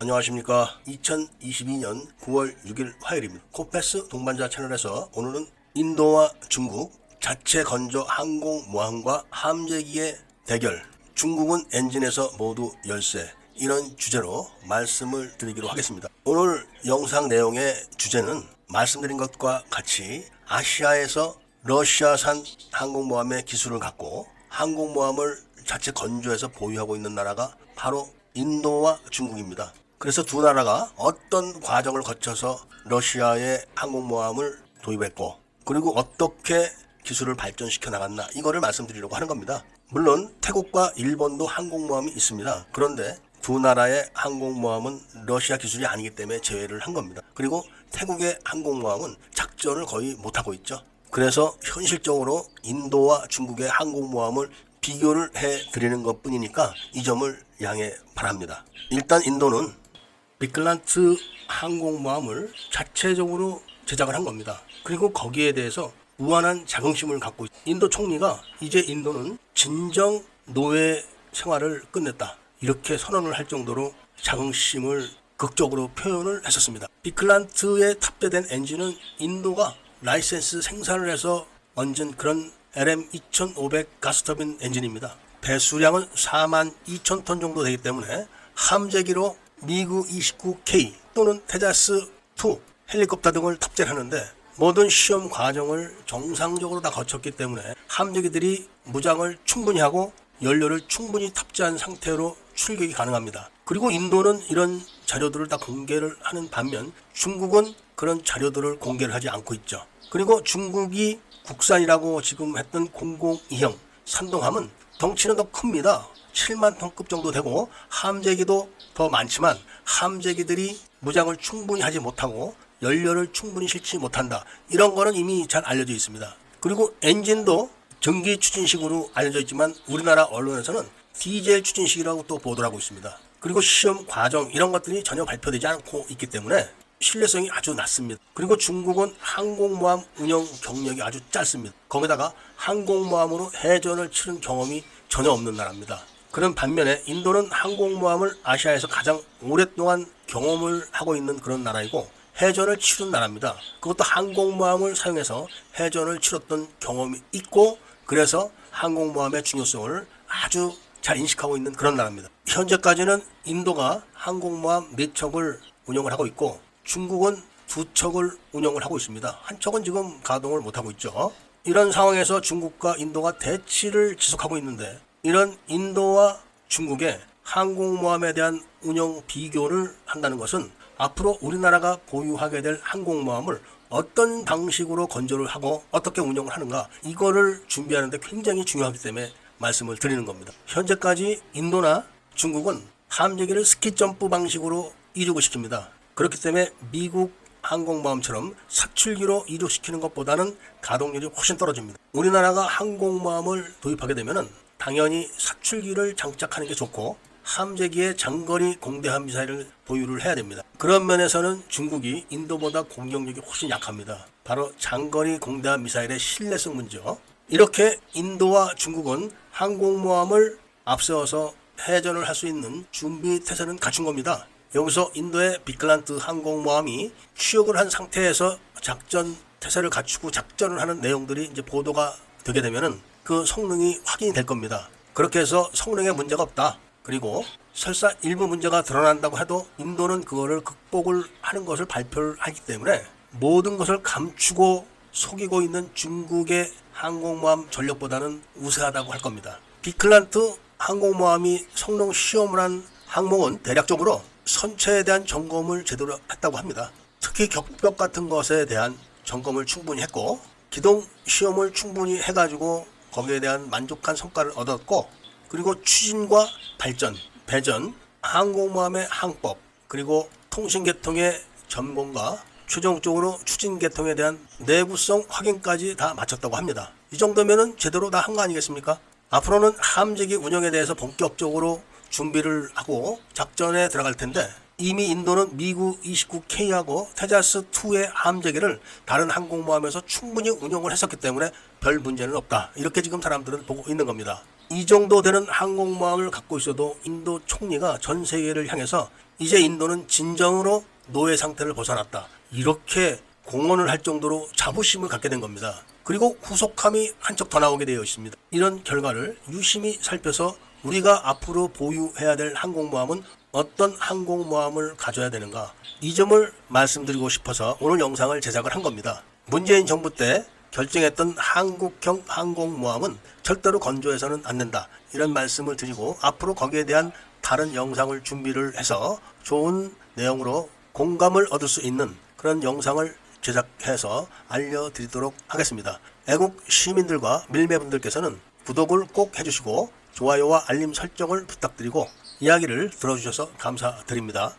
안녕하십니까. 2022년 9월 6일 화요일입니다. 코패스 동반자 채널에서 오늘은 인도와 중국 자체 건조 항공모함과 함재기의 대결, 중국은 엔진에서 모두 열세, 이런 주제로 말씀을 드리기로 하겠습니다. 오늘 영상 내용의 주제는 말씀드린 것과 같이 아시아에서 러시아산 항공모함의 기술을 갖고 항공모함을 자체 건조해서 보유하고 있는 나라가 바로 인도와 중국입니다. 그래서 두 나라가 어떤 과정을 거쳐서 러시아의 항공모함을 도입했고, 그리고 어떻게 기술을 발전시켜 나갔나, 이거를 말씀드리려고 하는 겁니다. 물론 태국과 일본도 항공모함이 있습니다. 그런데 두 나라의 항공모함은 러시아 기술이 아니기 때문에 제외를 한 겁니다. 그리고 태국의 항공모함은 작전을 거의 못하고 있죠. 그래서 현실적으로 인도와 중국의 항공모함을 비교를 해드리는 것 뿐이니까 이 점을 양해 바랍니다. 일단 인도는 비클란트 항공모함을 자체적으로 제작을 한 겁니다. 그리고 거기에 대해서 무한한 자긍심을 갖고 있습니다. 인도 총리가 이제 인도는 진정 노예 생활을 끝냈다, 이렇게 선언을 할 정도로 자긍심을 극적으로 표현을 했었습니다. 비클란트에 탑재된 엔진은 인도가 라이센스 생산을 해서 얹은 그런 LM2500 가스터빈 엔진입니다. 배수량은 42,000톤 정도 되기 때문에 함재기로 미그 29K 또는 테자스2 헬리콥터 등을 탑재하는데 모든 시험 과정을 정상적으로 다 거쳤기 때문에 함재기들이 무장을 충분히 하고 연료를 충분히 탑재한 상태로 출격이 가능합니다. 그리고 인도는 이런 자료들을 다 공개를 하는 반면 중국은 그런 자료들을 공개를 하지 않고 있죠. 그리고 중국이 국산이라고 지금 했던 002형 산동함은 덩치는 더 큽니다. 7만 톤급 정도 되고 함재기도 더 많지만 함재기들이 무장을 충분히 하지 못하고 연료를 충분히 실지 못한다, 이런 거는 이미 잘 알려져 있습니다. 그리고 엔진도 전기 추진식으로 알려져 있지만 우리나라 언론에서는 디젤 추진식이라고 또 보도를 하고 있습니다. 그리고 시험 과정 이런 것들이 전혀 발표되지 않고 있기 때문에 신뢰성이 아주 낮습니다. 그리고 중국은 항공모함 운영 경력이 아주 짧습니다. 거기다가 항공모함으로 해전을 치른 경험이 전혀 없는 나라입니다. 그런 반면에 인도는 항공모함을 아시아에서 가장 오랫동안 경험을 하고 있는 그런 나라이고 해전을 치른 나라입니다. 그것도 항공모함을 사용해서 해전을 치렀던 경험이 있고, 그래서 항공모함의 중요성을 아주 잘 인식하고 있는 그런 나라입니다. 현재까지는 인도가 항공모함 4척을 운영을 하고 있고 중국은 2척을 운영을 하고 있습니다. 한 척은 지금 가동을 못하고 있죠. 이런 상황에서 중국과 인도가 대치를 지속하고 있는데, 이런 인도와 중국의 항공모함에 대한 운영 비교를 한다는 것은 앞으로 우리나라가 보유하게 될 항공모함을 어떤 방식으로 건조를 하고 어떻게 운영을 하는가, 이거를 준비하는데 굉장히 중요하기 때문에 말씀을 드리는 겁니다. 현재까지 인도나 중국은 함재기를 스키점프 방식으로 이륙을 시킵니다. 그렇기 때문에 미국 항공모함처럼 사출기로 이륙시키는 것보다는 가동률이 훨씬 떨어집니다. 우리나라가 항공모함을 도입하게 되면 당연히 사출기를 장착하는 게 좋고 함재기에 장거리 공대함 미사일을 보유를 해야 됩니다. 그런 면에서는 중국이 인도보다 공격력이 훨씬 약합니다. 바로 장거리 공대함 미사일의 신뢰성 문제죠. 이렇게 인도와 중국은 항공모함을 앞세워서 해전을 할 수 있는 준비 태세는 갖춘 겁니다. 여기서 인도의 비클란트 항공모함이 취역을 한 상태에서 작전 태세를 갖추고 작전을 하는 내용들이 이제 보도가 되게 되면은 그 성능이 확인이 될 겁니다. 그렇게 해서 성능에 문제가 없다, 그리고 설사 일부 문제가 드러난다고 해도 인도는 그거를 극복을 하는 것을 발표를 하기 때문에 모든 것을 감추고 속이고 있는 중국의 항공모함 전력보다는 우세하다고 할 겁니다. 비클란트 항공모함이 성능 시험을 한 항목은 대략적으로 선체에 대한 점검을 제대로 했다고 합니다. 특히 격벽 같은 것에 대한 점검을 충분히 했고 기동 시험을 충분히 해가지고 거기에 대한 만족한 성과를 얻었고, 그리고 추진과 발전, 배전, 항공모함의 항법, 그리고 통신계통의 점검과 최종적으로 추진계통에 대한 내구성 확인까지 다 마쳤다고 합니다. 이 정도면은 제대로 다 한 거 아니겠습니까? 앞으로는 함재기 운영에 대해서 본격적으로 준비를 하고 작전에 들어갈 텐데, 이미 인도는 미그 29K하고 테자스2의 함재기를 다른 항공모함에서 충분히 운영을 했었기 때문에 별 문제는 없다, 이렇게 지금 사람들은 보고 있는 겁니다. 이 정도 되는 항공모함을 갖고 있어도 인도 총리가 전 세계를 향해서 이제 인도는 진정으로 노예 상태를 벗어났다. 이렇게 공언을 할 정도로 자부심을 갖게 된 겁니다. 그리고 후속함이 한 척 더 나오게 되어 있습니다. 이런 결과를 유심히 살펴서 우리가 앞으로 보유해야 될 항공모함은 어떤 항공모함을 가져야 되는가, 이 점을 말씀드리고 싶어서 오늘 영상을 제작을 한 겁니다. 문재인 정부 때 결정했던 한국형 항공모함은 절대로 건조해서는 안 된다, 이런 말씀을 드리고 앞으로 거기에 대한 다른 영상을 준비를 해서 좋은 내용으로 공감을 얻을 수 있는 그런 영상을 제작해서 알려드리도록 하겠습니다. 애국 시민들과 밀매분들께서는 구독을 꼭 해주시고 좋아요와 알림 설정을 부탁드리고 이야기를 들어주셔서 감사드립니다.